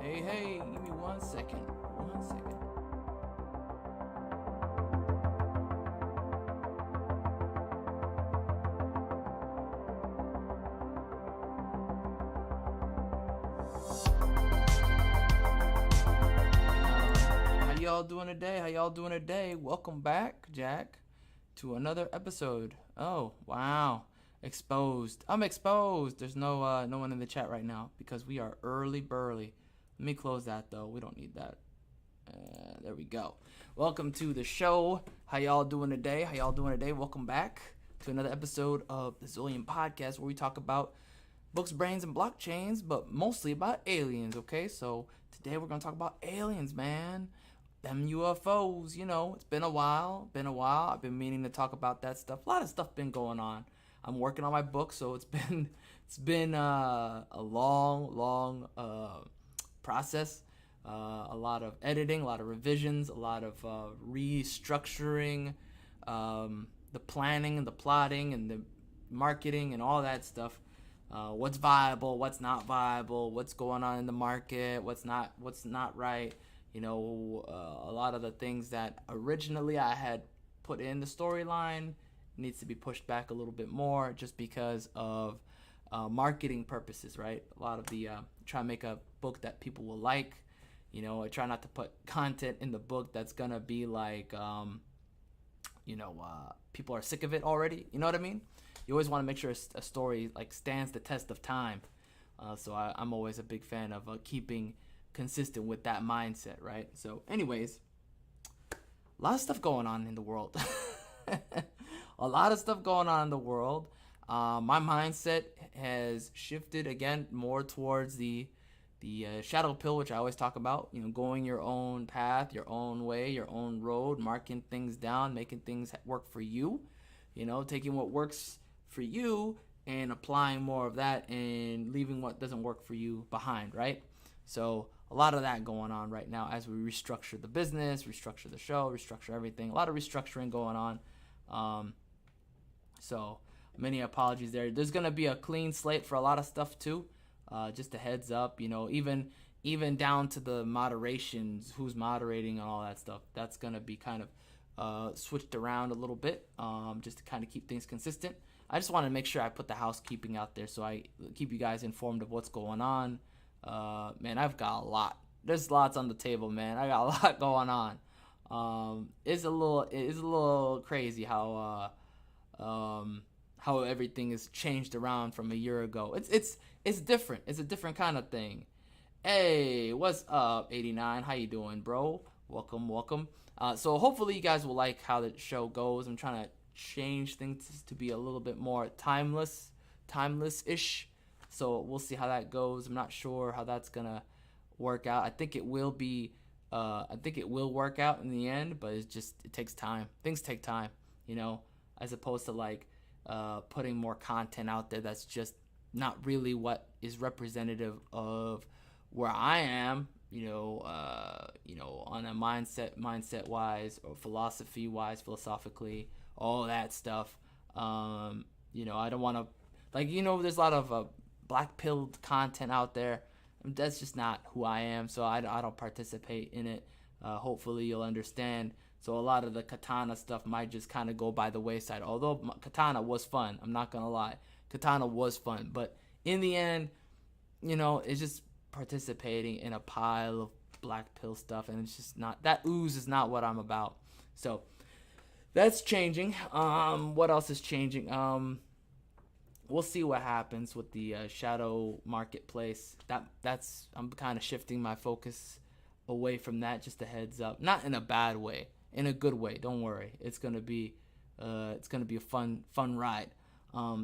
Hey, give me 1 second. 1 second. How y'all doing today? Welcome back, Jack, to another episode. Oh, wow. Exposed. I'm exposed. There's no one in the chat right now because we are early burly. Let me close that though. We don't need that. There we go. Welcome to the show. How y'all doing today? Welcome back to another episode of the ZolYin podcast where we talk about books, brains, and blockchains, but mostly about aliens, okay? So today we're going to talk about aliens, man. Them UFOs, it's been a while. I've been meaning to talk about that stuff. A lot of stuff been going on. I'm working on my book, so it's been a long process. A lot of editing, a lot of revisions, a lot of restructuring, the planning and the plotting and the marketing and all that stuff. What's viable, what's not viable, what's going on in the market, what's not right. A lot of the things that originally I had put in the storyline needs to be pushed back a little bit more just because of marketing purposes, right? A lot of the try to make a book that people will like. I try not to put content in the book that's gonna be like, people are sick of it already. You know what I mean? You always want to make sure a story like stands the test of time. So I'm always a big fan of keeping consistent with that mindset, right? So anyways, a lot of stuff going on in the world. My mindset has shifted again more towards the shadow pill, which I always talk about, going your own path, your own way, your own road, marking things down, making things work for you, taking what works for you and applying more of that and leaving what doesn't work for you behind, right? So a lot of that going on right now as we restructure the business, restructure the show, restructure everything. A lot of restructuring going on. So many apologies there. There's going to be a clean slate for a lot of stuff too. Just a heads up, even down to the moderations, who's moderating and all that stuff. That's going to be kind of switched around a little bit, just to kind of keep things consistent. I just want to make sure I put the housekeeping out there so I keep you guys informed of what's going on. Man, I've got a lot. There's lots on the table, man. I got a lot going on. It's a little crazy how everything is changed around from a year ago. It's different. It's a different kind of thing. Hey, what's up, 89? How you doing, bro? Welcome. So hopefully you guys will like how the show goes. I'm trying to change things to be a little bit more timeless-ish. So we'll see how that goes. I'm not sure how that's gonna work out. I think it will work out in the end, but it takes time. Things take time, as opposed to like putting more content out there that's just not really what is representative of where I am, on a mindset wise or philosophy wise, philosophically, all that stuff. I don't want to, there's a lot of black pilled content out there. That's just not who I am, so I don't participate in it. Hopefully you'll understand. So a lot of the katana stuff might just kind of go by the wayside. Although katana was fun, I'm not gonna lie, katana was fun. But in the end, it's just participating in a pile of black pill stuff, and it's just not, that ooze is not what I'm about. So that's changing. What else is changing? We'll see what happens with the shadow marketplace. I'm kind of shifting my focus away from that. Just a heads up, not in a bad way, in a good way. Don't worry, it's gonna be a fun ride.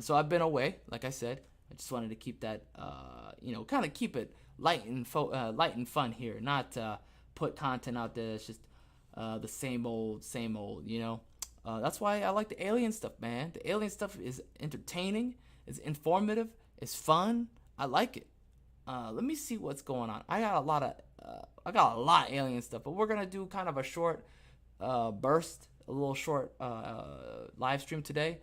So I've been away, like I said. I just wanted to keep that, kind of keep it light and fun here, not put content out there that's just the same old. That's why I like the alien stuff, man. The alien stuff is entertaining, it's informative, it's fun. I like it. Let me see what's going on. I got a lot of alien stuff, but we're gonna do kind of a short burst, a little short live stream today.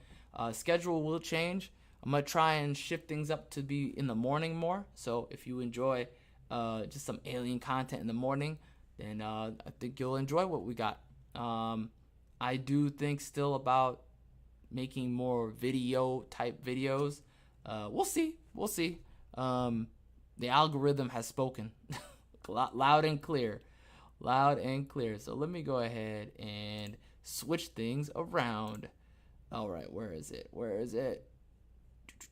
Schedule will change. I'm gonna try and shift things up to be in the morning more. So if you enjoy just some alien content in the morning, then I think you'll enjoy what we got. I do think still about making more video type videos. We'll see. We'll see. The algorithm has spoken loud and clear. Loud and clear. So let me go ahead and switch things around. All right, where is it? Where is it? Here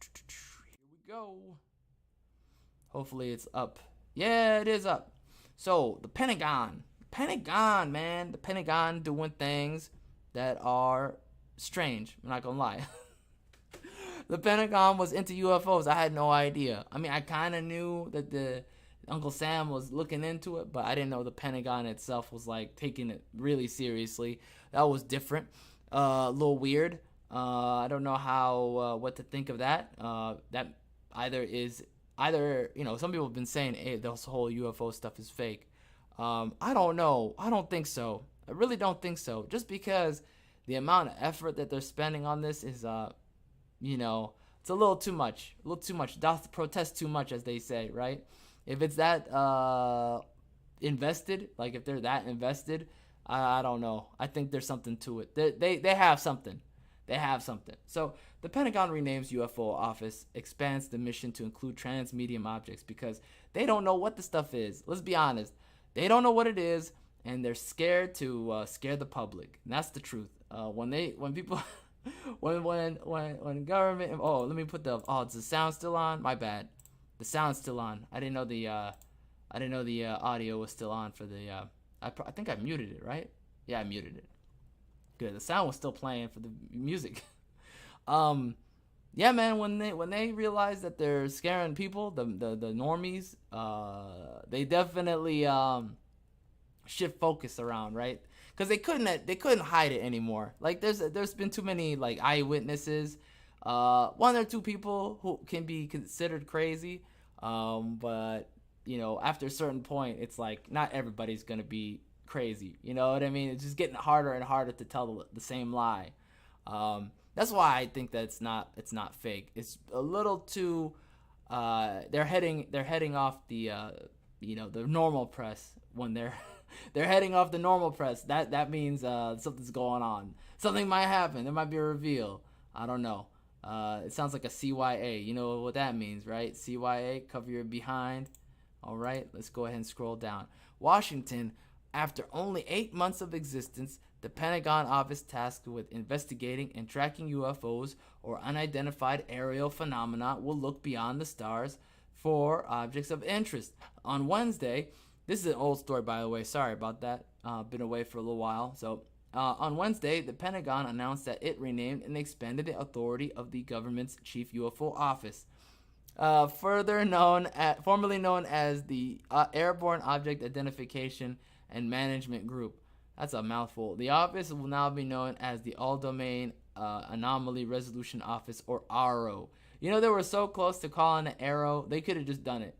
we go. Hopefully it's up. Yeah, it is up. So the Pentagon, man, the Pentagon doing things that are strange. I'm not gonna lie. The Pentagon was into UFOs. I had no idea. I mean, I kind of knew that the Uncle Sam was looking into it, but I didn't know the Pentagon itself was like taking it really seriously. That was different. A little weird. I don't know how what to think of that. That either some people have been saying, hey, this whole UFO stuff is fake. I don't know. I don't think so. I really don't think so. Just because the amount of effort that they're spending on this is, it's a little too much. A little too much. Doth protest too much, as they say, right? If it's that invested, like if they're that invested, I don't know. I think there's something to it. They have something. They have something. So the Pentagon renames UFO office, expands the mission to include transmedium objects because they don't know what the stuff is. Let's be honest. They don't know what it is, and they're scared to scare the public. And that's the truth. When people, when government. Oh, let me put is the sound still on? My bad. The sound's still on. I didn't know the audio was still on for the. I think I muted it, right? Yeah, I muted it. Good. The sound was still playing for the music. Yeah, man. When they realize that they're scaring people, the normies, they definitely shift focus around, right? Because they couldn't hide it anymore. Like there's been too many like eyewitnesses. One or two people who can be considered crazy, but after a certain point, it's like not everybody's gonna be crazy. You know what I mean? It's just getting harder and harder to tell the same lie. That's why I think that it's not fake. It's a little too. They're heading off the the normal press when they're heading off the normal press. That means something's going on. Something might happen. There might be a reveal. I don't know. It sounds like a CYA. You know what that means, right? CYA, cover your behind. All right, let's go ahead and scroll down. Washington, after only 8 months of existence, the Pentagon office tasked with investigating and tracking UFOs or unidentified aerial phenomena will look beyond the stars for objects of interest. On Wednesday, this is an old story, by the way. Sorry about that. Been away for a little while. So on Wednesday, the Pentagon announced that it renamed and expanded the authority of the government's chief UFO office, formerly known as the Airborne Object Identification and Management Group. That's a mouthful. The office will now be known as the All-Domain Anomaly Resolution Office, or ARO. They were so close to calling it ARO. They could have just done it.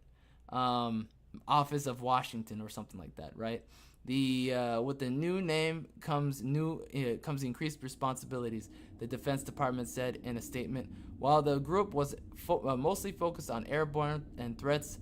Office of Washington or something like that, right? With the new name comes increased responsibilities, the Defense Department said in a statement. While the group was mostly focused on airborne and threats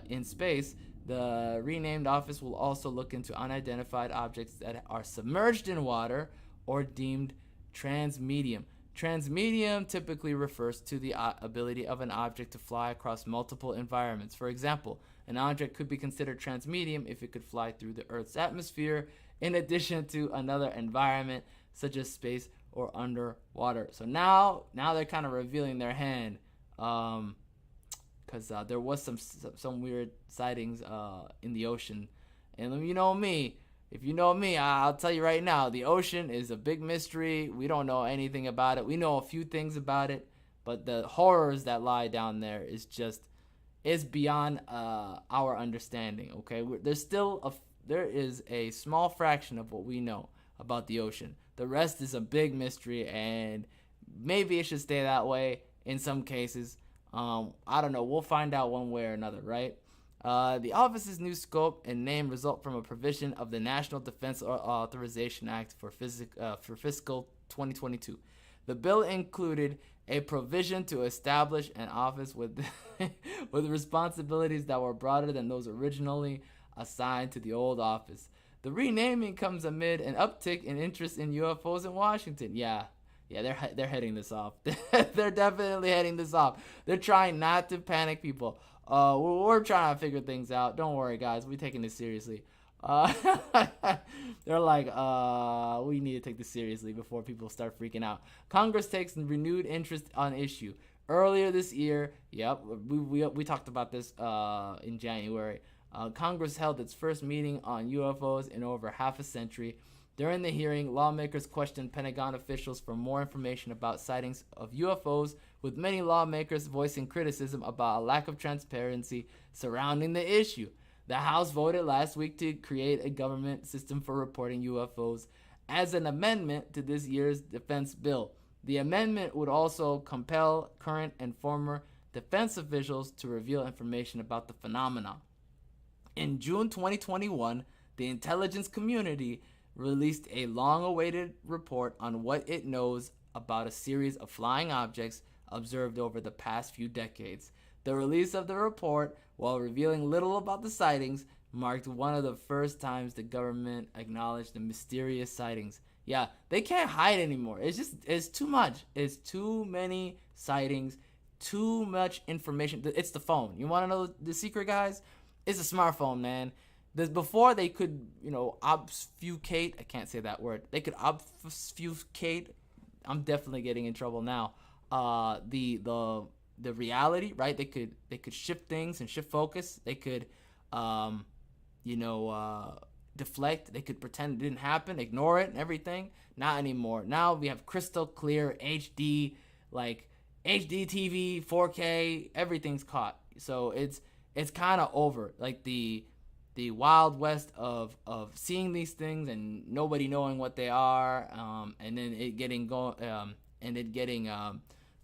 in space, the renamed office will also look into unidentified objects that are submerged in water or deemed transmedium. Transmedium typically refers to the ability of an object to fly across multiple environments. For example, an object could be considered transmedium if it could fly through the Earth's atmosphere in addition to another environment such as space or underwater. So now they're kind of revealing their hand, because there was some weird sightings in the ocean. And if you know me, I'll tell you right now, the ocean is a big mystery. We don't know anything about it. We know a few things about it, but the horrors that lie down there is beyond our understanding. Okay, there is a small fraction of what we know about the ocean. The rest is a big mystery, and maybe it should stay that way in some cases. I don't know. We'll find out one way or another, right? The office's new scope and name result from a provision of the National Defense Authorization Act for fiscal 2022. The bill included a provision to establish an office with with responsibilities that were broader than those originally assigned to the old office. The renaming comes amid an uptick in interest in UFOs in Washington. Yeah, they're heading this off. They're definitely heading this off. They're trying not to panic people. We're trying to figure things out. Don't worry, guys. We're taking this seriously. Uh, they're like, we need to take this seriously before people start freaking out. Congress takes renewed interest on issue. Earlier this year, we talked about this in January. Congress held its first meeting on UFOs in over half a century. During the hearing, lawmakers questioned Pentagon officials for more information about sightings of UFOs, with many lawmakers voicing criticism about a lack of transparency surrounding the issue. The House voted last week to create a government system for reporting UFOs as an amendment to this year's defense bill. The amendment would also compel current and former defense officials to reveal information about the phenomenon. In June 2021, the intelligence community released a long-awaited report on what it knows about a series of flying objects observed over the past few decades. The release of the report, while revealing little about the sightings, marked one of the first times the government acknowledged the mysterious sightings. Yeah, they can't hide anymore. It's too much. It's too many sightings, too much information. It's the phone. You want to know the secret, guys? It's a smartphone, man. Before they could, obfuscate. I can't say that word. They could obfuscate. I'm definitely getting in trouble now. The reality, right? They could shift things and shift focus. They could, deflect. They could pretend it didn't happen, ignore it, and everything. Not anymore. Now we have crystal clear HD, like HD TV, 4K. Everything's caught. So it's kind of over. Like the wild west of seeing these things and nobody knowing what they are, and then it getting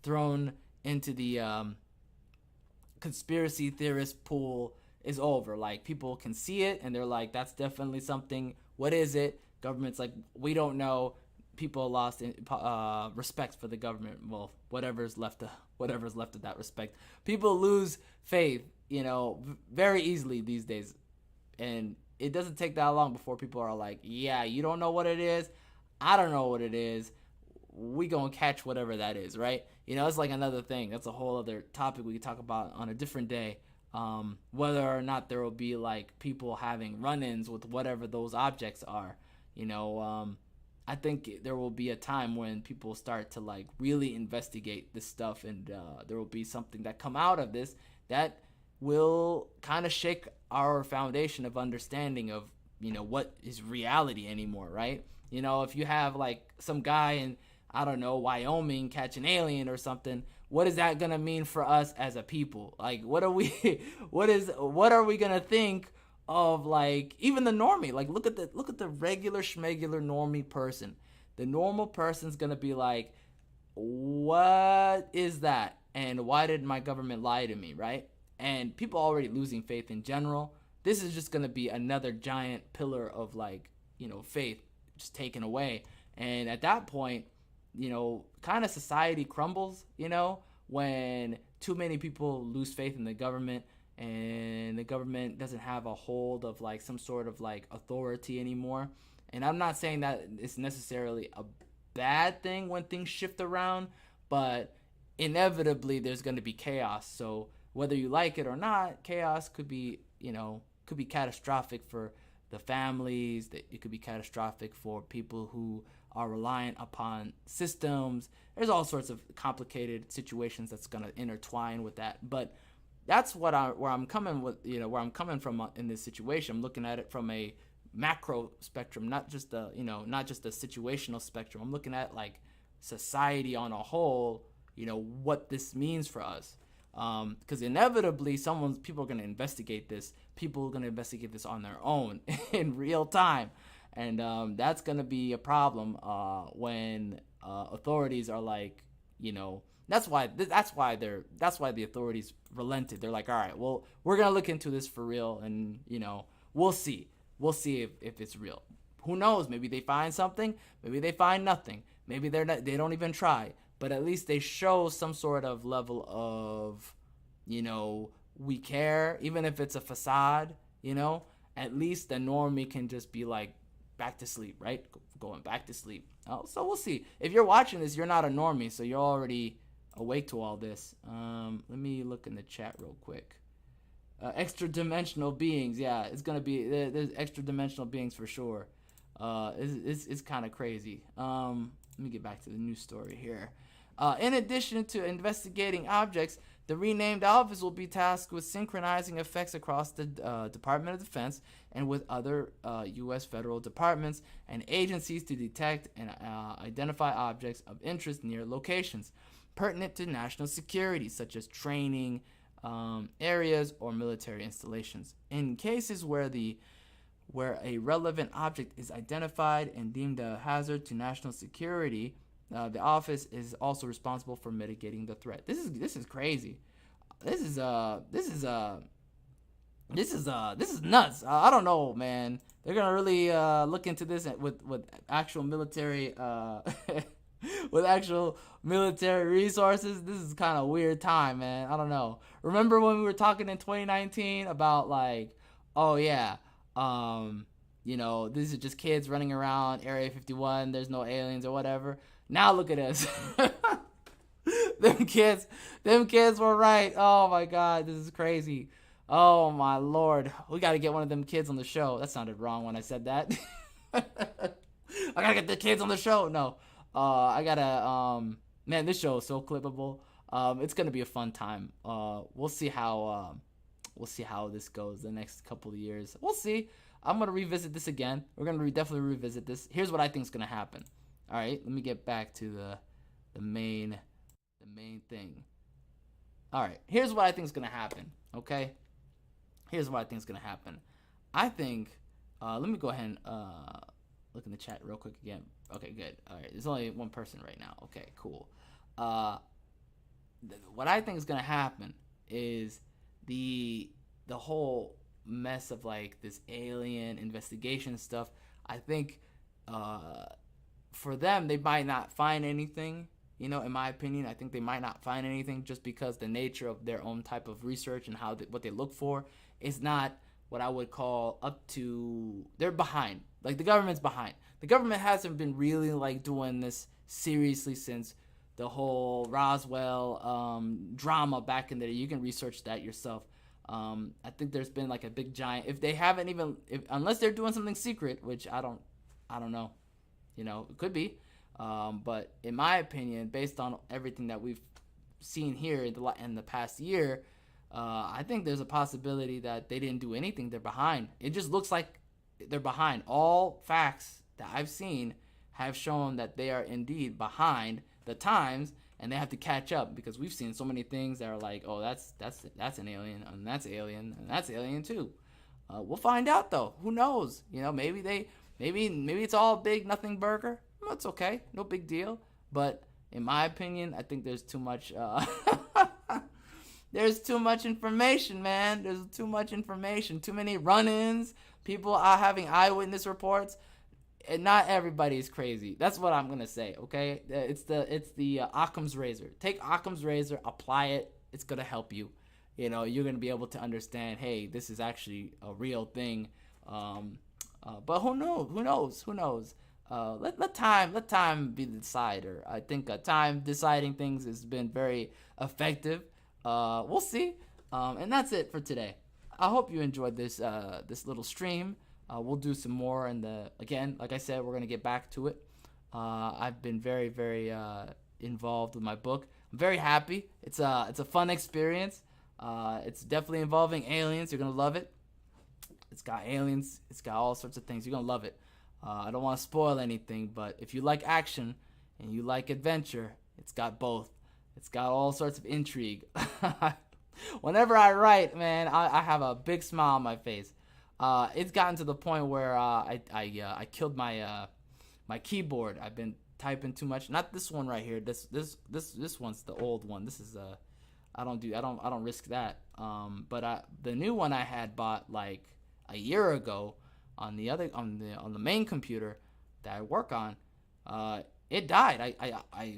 thrown into the conspiracy theorist pool is over. Like, people can see it and they're like, that's definitely something. What is it? Government's like, we don't know. People lost respect for the government. Well, whatever's left of that respect. People lose faith, very easily these days. And it doesn't take that long before people are like, yeah, you don't know what it is. I don't know what it is. We gonna catch whatever that is, right? It's like another thing. That's a whole other topic we can talk about on a different day. Whether or not there will be like people having run-ins with whatever those objects are. I think there will be a time when people start to like really investigate this stuff, and there will be something that come out of this that will kind of shake our foundation of understanding of, what is reality anymore, right? If you have like some guy in, I don't know, Wyoming catch an alien or something, what is that gonna mean for us as a people? Like, what are we gonna think of, like, even the normie? Like, look at the regular schmegular normie person. The normal person's gonna be like, what is that? And why did my government lie to me, right? And people are already losing faith in general. This is just going to be another giant pillar of, like, faith just taken away. And at that point, kind of society crumbles, when too many people lose faith in the government and the government doesn't have a hold of, like, some sort of, like, authority anymore. And I'm not saying that it's necessarily a bad thing when things shift around, but inevitably there's going to be chaos. So whether you like it or not, chaos could be catastrophic for the families. It could be catastrophic for people who are reliant upon systems. There's all sorts of complicated situations that's going to intertwine with that. But that's where I'm coming from in this situation. I'm looking at it from a macro spectrum, not just a situational spectrum. I'm looking at, like, society on a whole, what this means for us. Because inevitably people are going to investigate this. People are going to investigate this on their own in real time. And that's going to be a problem when authorities are like, that's why the authorities relented. They're like, all right, well, we're going to look into this for real, and we'll see if it's real. Who knows? Maybe they find something, maybe they find nothing, maybe they don't even try. but at least they show some sort of level of, you know, we care, even if it's a facade, you know. At least the normie can just be like back to sleep, right? Going back to sleep. So we'll see. If you're watching this, you're not a normie, so you're already awake to all this. Let me look in the chat real quick. Extra dimensional beings, yeah, it's gonna be there's extra dimensional beings for sure. It's kind of crazy. Let me get back to the news story here. In addition to investigating objects, the renamed office will be tasked with synchronizing effects across the Department of Defense and with other U.S. federal departments and agencies to detect and identify objects of interest near locations pertinent to national security, such as training areas or military installations. In cases where a relevant object is identified and deemed a hazard to national security, the office is also responsible for mitigating the threat. This is crazy. This is nuts. I don't know, man. They're gonna really look into this with actual military with actual military resources. This is kind of a weird time, man. I don't know. Remember when we were talking in 2019 about like, oh yeah, you know, these are just kids running around Area 51. There's no aliens or whatever. Now look at us. Them kids were right. Oh my God, this is crazy. Oh my Lord, we got to get one of them kids on the show. That sounded wrong when I said that. I gotta get the kids on the show. No, I gotta. Man, this show is so clippable. It's gonna be a fun time. We'll see how this goes the next couple of years. We'll see. I'm gonna revisit this again. We're gonna definitely revisit this. Here's what I think is gonna happen. All right, let me get back to the main thing. All right, here's what I think is gonna happen. Okay, here's what I think is gonna happen. I think. Let me go ahead and look in the chat real quick again. Okay, good. All right, there's only one person right now. Okay, cool. What I think is gonna happen is the whole mess of like this alien investigation stuff. I think for them, they might not find anything. You know, in my opinion, I think they might not find anything just because the nature of their own type of research and what they look for is not what I would call up to. They're behind. Like the government's behind. The government hasn't been really like doing this seriously since the whole Roswell drama back in the day. You can research that yourself. I think there's been like a big giant. If they haven't even, unless they're doing something secret, which I don't know. You know, it could be. But in my opinion, based on everything that we've seen here in the past year, I think there's a possibility that they didn't do anything. They're behind. It just looks like they're behind. All facts that I've seen have shown that they are indeed behind the times, and they have to catch up because we've seen so many things that are like, oh, that's an alien, and that's alien, and that's alien too. We'll find out though. Who knows? You know, maybe it's all big nothing burger. Well, it's okay, no big deal. But in my opinion, I think there's too much. There's too much information, man. There's too much information. Too many run-ins. People are having eyewitness reports. And not everybody is crazy. That's what I'm gonna say. Okay, it's the Occam's razor. Take Occam's razor, apply it. It's gonna help you. You know, you're gonna be able to understand. Hey, this is actually a real thing. But who knows? Let time be the decider. I think time deciding things has been very effective. We'll see. And that's it for today. I hope you enjoyed this little stream. We'll do some more, again, like I said, we're gonna get back to it. I've been very, very involved with my book. I'm very happy. It's a fun experience. It's definitely involving aliens. You're gonna love it. It's got aliens. It's got all sorts of things. You're gonna love it. I don't want to spoil anything, but if you like action and you like adventure, it's got both. It's got all sorts of intrigue. Whenever I write, man, I have a big smile on my face. It's gotten to the point where I killed my keyboard. I've been typing too much. Not this one right here. This one's the old one. This is I don't risk that. But the new one I had bought like a year ago on the main computer that I work on. it died. I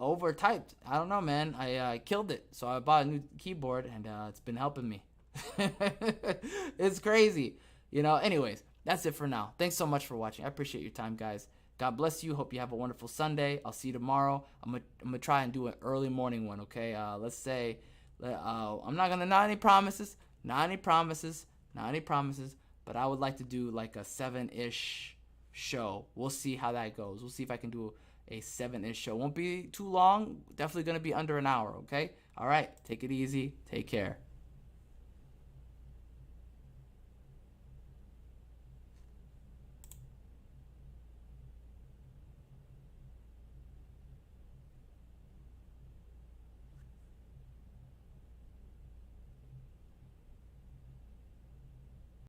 overtyped. I don't know, man. I killed it. So I bought a new keyboard, and it's been helping me. It's crazy. Anyways, that's it for now. Thanks so much for watching. I appreciate your time, guys. God bless you. Hope you have a wonderful Sunday. I'll see you tomorrow. I'm gonna try and do an early morning one, okay? Let's say, I'm not gonna, not any promises, but I would like to do like a 7-ish show. We'll see how that goes. We'll see if I can do a 7-ish show. Won't be too long. Definitely gonna be under an hour, okay? All right. Take it easy. Take care.